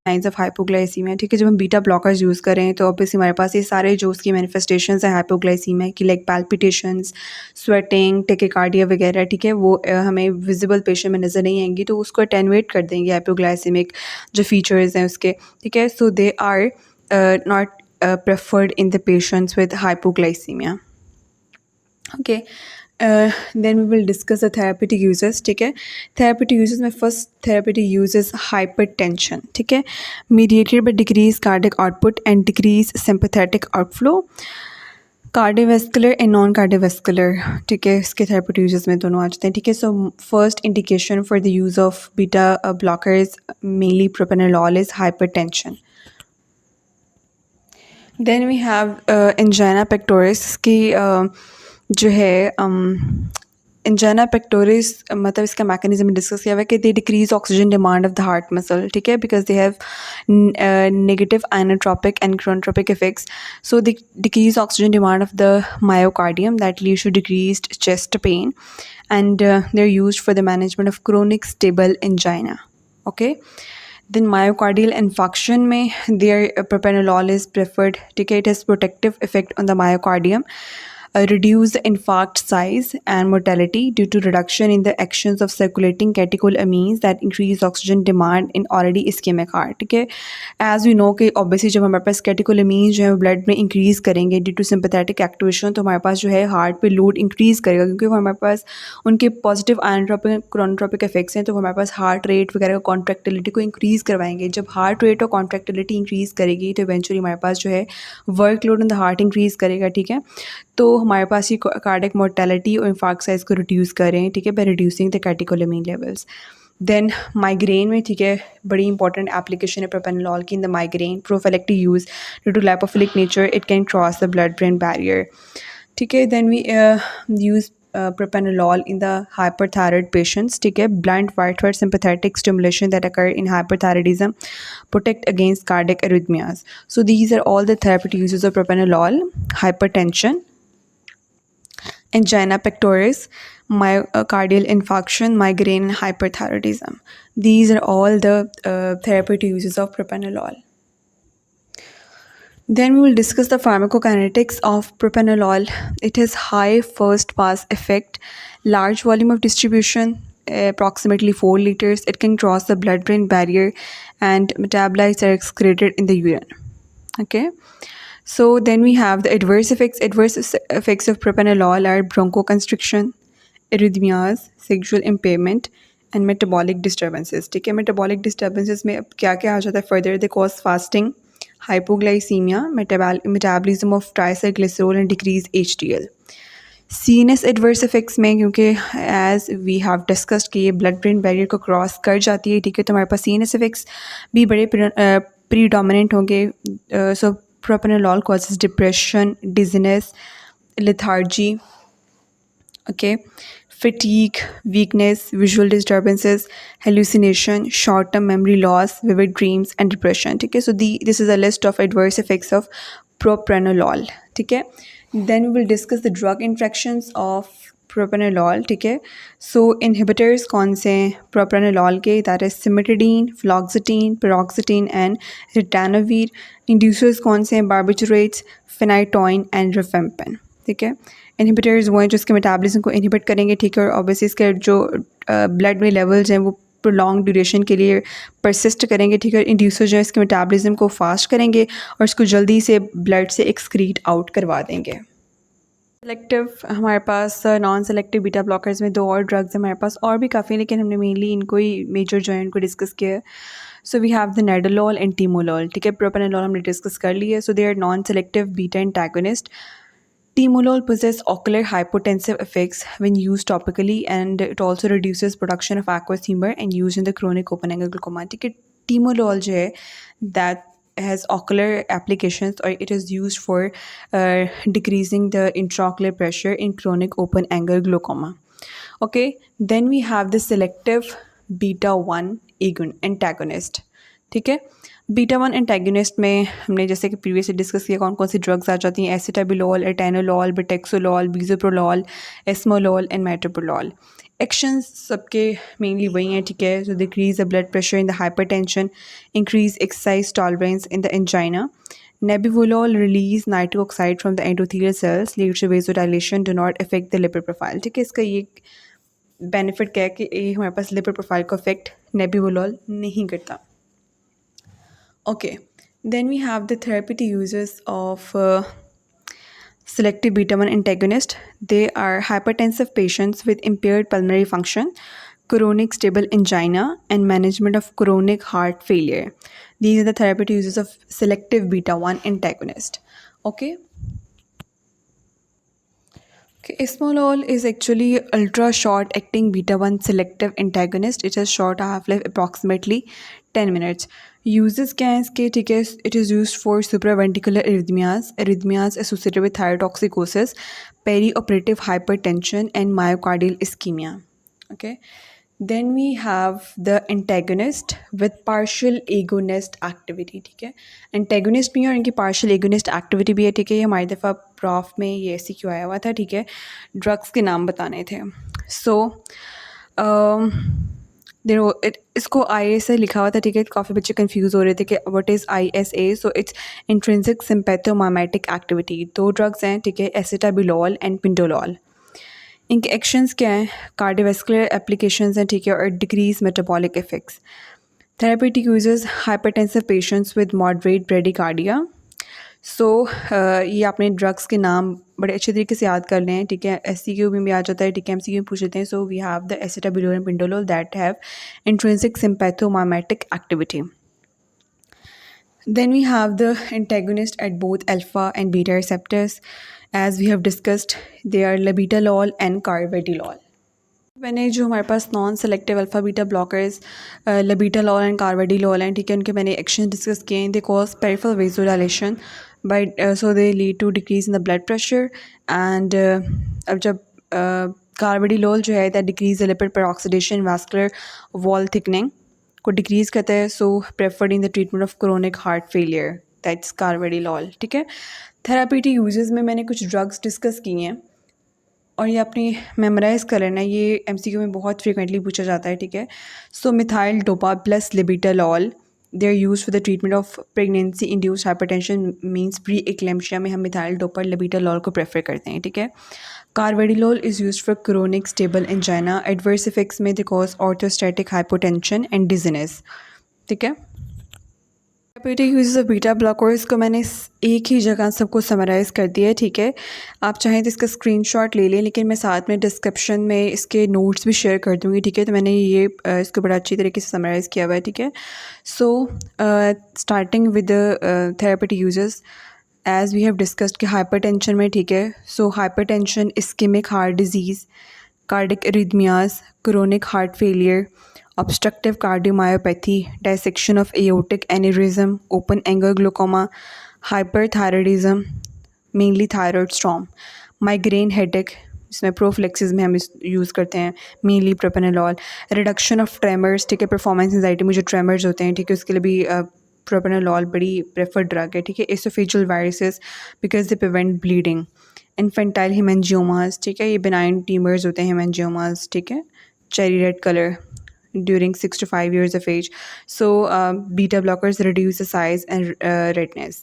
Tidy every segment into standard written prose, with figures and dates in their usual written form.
Science of hypoglycaemia, ठीक है। जब हम बीटा ब्लॉकर्स यूज़ करें तो ऑब्वियसली हमारे पास ये सारे जो उसकी मैनिफेस्टेशंस हैं हाइपोग्लाइसीमिया की, लाइक पैल्पिटेशंस, स्वेटिंग, टेकिकार्डिया वगैरह, ठीक है, वो हमें विजिबल पेशेंट में नज़र नहीं आएंगी, तो उसको अटेनुएट कर देंगे हाइपोग्लाइसीमिक जो फीचर्स हैं उसके, ठीक है। So they are not preferred in the patients with hypoglycaemia. Okay, then we will discuss the therapeutic uses, ठीक है। therapeutic uses में first therapeutic use is hypertension, ठीक है, mediated by decreased cardiac output and decreased sympathetic outflow, cardiovascular and non cardiovascular, ठीक है। इसके therapeutic uses में दोनों आ जाते हैं, ठीक है। so first indication for the use of beta blockers, mainly propranolol, is hypertension. Then we have angina pectoris की जो है angina pectoris, मतलब इसका मैकेनिज्म डिस्कस किया हुआ है कि they decrease oxygen demand of the heart muscle, ठीक है, because they have negative inotropic and chronotropic effects, so they decrease oxygen demand of the myocardium that leads to decreased chest pain and they are used for the management of chronic stable angina, okay. Then myocardial infarction में their propranolol is preferred, ठीक है, it has protective effect on the myocardium, reduce the infarct size and mortality due to reduction in the actions of circulating catecholamines that increase oxygen demand in already ischemic heart, ठीक है। as we know कि obviously जब हमारे पास catecholamines जो है blood में increase करेंगे due to sympathetic activation, तो हमारे पास जो है हार्ट पे लोड इंक्रीज़ करेगा, क्योंकि वो हमारे पास उनके पॉजिटिव आइनोट्रोपिक क्रोनोट्रोपिक इफेक्ट्स हैं, तो वो हमारे पास हार्ट रेट वगैरह का कॉन्ट्रैक्टिलिटी को इंक्रीज़ करवाएंगे। जब हार्ट रेट और कॉन्ट्रैक्टिलिटी इंक्रीज़ करेगी तो इवेंचुअली हमारे पास जो है workload in the heart increase करेगा, ठीक है। तो हमारे पास ये कार्डियक मोर्टेलिटी और इंफार्क्ट साइज को रिड्यूस करें, ठीक है, by reducing the catecholamine levels. Then migraine में, ठीक है, बड़ी इंपॉर्टेंट एप्लीकेशन है प्रोपेनोलॉल की in the migraine prophylactic use due to lipophilic nature, it can cross the blood brain barrier, ठीक है। Then we use propranolol in the hyperthyroid patients, ठीक है, blunt white sympathetic stimulation that occur in hyperthyroidism protect against cardiac arrhythmias. So these are all the therapeutic uses of propranolol: hypertension, angina pectoris, myocardial infarction, migraine, and hyperthyroidism. These are all the therapeutic uses of propranolol. Then we will discuss the pharmacokinetics of propranolol. It has high first pass effect, large volume of distribution, approximately 4 liters. It can cross the blood-brain barrier and metabolites are excreted in the urine. Okay. So then we have the adverse effects. Adverse effects of propranolol are bronchoconstriction, arrhythmias, sexual impairment, and metabolic disturbances. ठीक है, metabolic disturbances में अब क्या क्या आ जाता है further? They cause fasting, hypoglycemia, metabolism of triglycerol and decrease HDL. CNS adverse effects में, क्योंकि एज वी हैव डिस्कस्ड कि ये ब्लड ब्रेन बैरियर को क्रॉस कर जाती है, ठीक है, तो हमारे पास CNS इफेक्ट्स भी बड़े प्रीडोमिनेंट होंगे। सो propranolol causes depression, dizziness, lethargy, okay, fatigue, weakness, visual disturbances, hallucination, short-term memory loss, vivid dreams, and depression, ठीक है। so this is a list of adverse effects of propranolol, ठीक है। then we will discuss the drug interactions of propranolol, ठीक है। so inhibitors कौन से propranolol के, that is cimetidine, fluoxetine, paroxetine and ritonavir. inducers कौन से हैं, barbiturates, phenytoin and rifampin, ठीक है। इनहिबिटर्स वो हैं जो इसके मेटाबॉलिज्म को इनहिबिट करेंगे, ठीक है, और ऑब्वियसली इसके जो ब्लड में लेवल्स हैं वो प्रोलॉन्ग ड्यूरेशन के लिए परसिस्ट करेंगे, ठीक है। इंड्यूसर जो है इसके मेटाबॉलिज्म को फास्ट करेंगे और इसको जल्दी से ब्लड से एक्सक्रीट आउट करवा देंगे। सेलेक्टिव हमारे पास नॉन सेलेक्टिव बीटा ब्लॉकर्स में 2 और ड्रग्स हैं हमारे पास, और भी काफ़ी, लेकिन हमने मेनली इनको ही मेजर जो है इनको डिस्कस किया है। So we have the nadolol and timolol, ठीक है। प्रोपेनोलॉल हमने डिस्कस कर लिया है। So they are non selective beta antagonist. Timolol possesses ocular hypotensive effects when used topically, and it also reduces production of aqueous humor and used in the chronic open angle glaucoma. ठीक है, Timolol जो है that has ocular applications, or it is used for decreasing the intraocular pressure in chronic open angle glaucoma. Okay, then we have the selective beta 1 antagonist. ठीक है, beta one antagonist में हमने जैसे कि प्रीवियसली डिस्कस किया कौन कौन सी drugs आ जाती हैं, acebutolol, atenolol, betaxolol, bisoprolol, esmolol and metoprolol. Actions सबके मेनली वही हैं, ठीक है। So decrease the blood pressure in the hypertension, increase exercise tolerance in the angina. Nebivolol release nitric oxide from the endothelial cells, leads to vasodilation, do not affect the lipid profile। ठीक है, इसका ये benefit क्या है कि ये हमारे पास लिपिड प्रोफाइल को अफेक्ट नेबिवोलॉल नहीं करता। Okay, then we have the therapeutic uses of selective beta 1 antagonist. They are hypertensive patients with impaired pulmonary function, chronic stable angina, and management of chronic heart failure. These are the therapeutic uses of selective beta 1 antagonist. Okay. Okay, esmolol is actually ultra short acting beta 1 selective antagonist. It has short half-life, approximately 10 minutes. Uses क्या हैं इसके, ठीक है। It is used for supraventricular arrhythmias associated with thyrotoxicosis, perioperative hypertension, and myocardial ischemia. Okay. Then we have the antagonist with partial agonist activity, ठीक है। antagonist भी है और इनकी partial agonist activity भी है, ठीक है। ये हमारी दफ़ा प्रॉफ में ये ऐसी क्यों आया हुआ था, ठीक है। ड्रग्स के नाम बताने थे। सो इसको ISA लिखा हुआ था, ठीक है। काफ़ी बच्चे कंफ्यूज हो रहे थे कि what is ISA। So it's intrinsic sympathomimetic activity. दो ड्रग्स हैं, ठीक है, एसिटाबिलोल एंड पिंडोलॉल। इनके एक्शंस क्या हैं, कार्डियोवैस्कुलर एप्लीकेशंस हैं, ठीक है, और decrease metabolic effects. Therapeutic uses hypertensive patients with moderate bradycardia. So ये आपने ड्रग्स के नाम बड़े अच्छे तरीके से याद कर लें हैं, ठीक है। SCQ में भी आ जाता है, ठीक है, MCQ में पूछ लेते हैं। So we have the acebutolol and pindolol that have intrinsic sympathomimetic activity. Then we have the antagonist at both alpha and beta receptors. As we have discussed, they are labetalol and carvedilol. मैंने जो हमारे पास non selective alpha beta blockers labetalol and carvedilol हैं, ठीक है, उनके मैंने action discuss किए हैं। They cause peripheral vasodilation by so they lead to decrease in the blood pressure and अब जब carvedilol जो है that decrease the lipid peroxidation vascular wall thickening को डिक्रीज़ करता है। So preferred in the treatment of chronic heart failure, that's carvedilol, ठीक है। Therapeutic uses में मैंने कुछ ड्रग्स डिस्कस किए हैं और ये अपनी मेमोराइज़ कर लेना, ये MCQ में बहुत फ्रीक्वेंटली पूछा जाता है, ठीक है। So methyl dopa plus labetalol, they are use for the treatment of pregnancy induced hypertension means pre eclampsia में हम मिथाइल डोपा लिबिटालॉल को प्रेफर करते हैं, ठीक है। Carvedilol is used for chronic stable angina. Adverse effects में they cause orthostatic hypotension and dizziness, ठीक है। Therapeutic uses of beta blockers को मैंने एक ही जगह सबको समराइज़ कर दिया है, ठीक है। आप चाहें तो इसका स्क्रीनशॉट ले लें, लेकिन मैं साथ में डिस्क्रिप्शन में इसके नोट्स भी शेयर कर दूँगी, ठीक है। तो मैंने ये इसको बड़ा अच्छी तरीके से समराइज़ किया हुआ है, ठीक है। So starting with the therapeutic uses as we have discussed कि हाइपरटेंशन में, ठीक है। So hypertension, ischaemic heart disease, cardiac arrhythmias, chronic heart failure, obstructive cardiomyopathy, dissection of aortic aneurysm, open angle glaucoma, hyperthyroidism, mainly thyroid storm, migraine headache, इसमें prophylaxis में हम use करते हैं mainly propranolol, reduction of tremors, ठीक है, performance anxiety में जो tremors होते हैं, ठीक है, उसके लिए भी प्रोपेनोलॉल बड़ी प्रेफर्ड ड्रग है, ठीक है। Oesophageal varices because they prevent bleeding, infantile haemangiomas, ठीक है, ये बेनाइन ट्यूमर्स होते हैं हेमेंजियोमास, ठीक है, cherry red colour during 6 to 5 years of age. So beta blockers reduce the size and redness.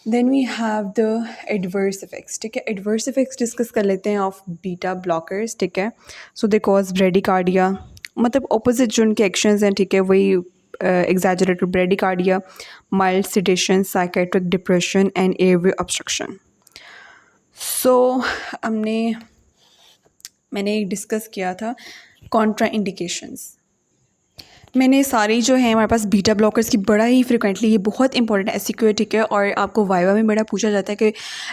Then we have the adverse effects, ठीक है। adverse effects discuss कर लेते हैं ऑफ बीटा ब्लॉकर्स, ठीक है। सो दे कॉज ब्रेडिकार्डिया, मतलब opposite जो उनके एक्शंस हैं, ठीक है, वही exaggerated bradycardia, mild sedation, psychiatric depression and airway obstruction. So मैंने डिस्कस किया था कॉन्ट्रा इंडिकेशंस। मैंने सारी जो है हमारे पास बीटा ब्लॉकर्स की बड़ा ही फ्रिक्वेंटली, ये बहुत इंपॉर्टेंट SCQ, ठीक है, और आपको वाइवा में बड़ा पूछा जाता है कि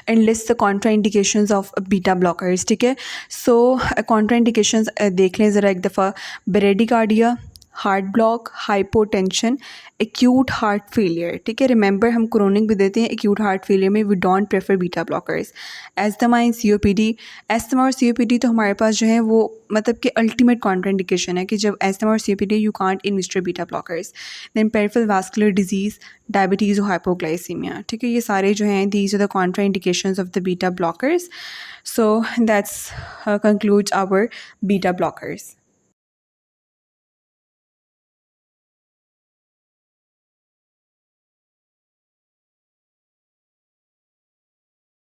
and list the Contra indications of beta blockers, ठीक है। सो कॉन्ट्रा इंडिकेशंस देख लें ज़रा एक दफ़ा। Bradycardia, heart block, hypotension, acute heart failure. ठीक है, रिमेंबर हम क्रोनिक भी देते हैं एक्यूट हार्ट फेलियर में, we don't prefer beta blockers. Asthma in COPD, asthma और सीओपीडी तो हमारे पास जो है वो मतलब कि अल्टीमेट कॉन्ट्राइंडिकेशन है कि जब एस्थमा और COPD you can't investor beta blockers. Then peripheral vascular disease, diabetes और हाइपोग्लाइसीमिया। ठीक है, ये सारे जो हैं these are the contraindications of the beta blockers. So that's concludes our beta blockers.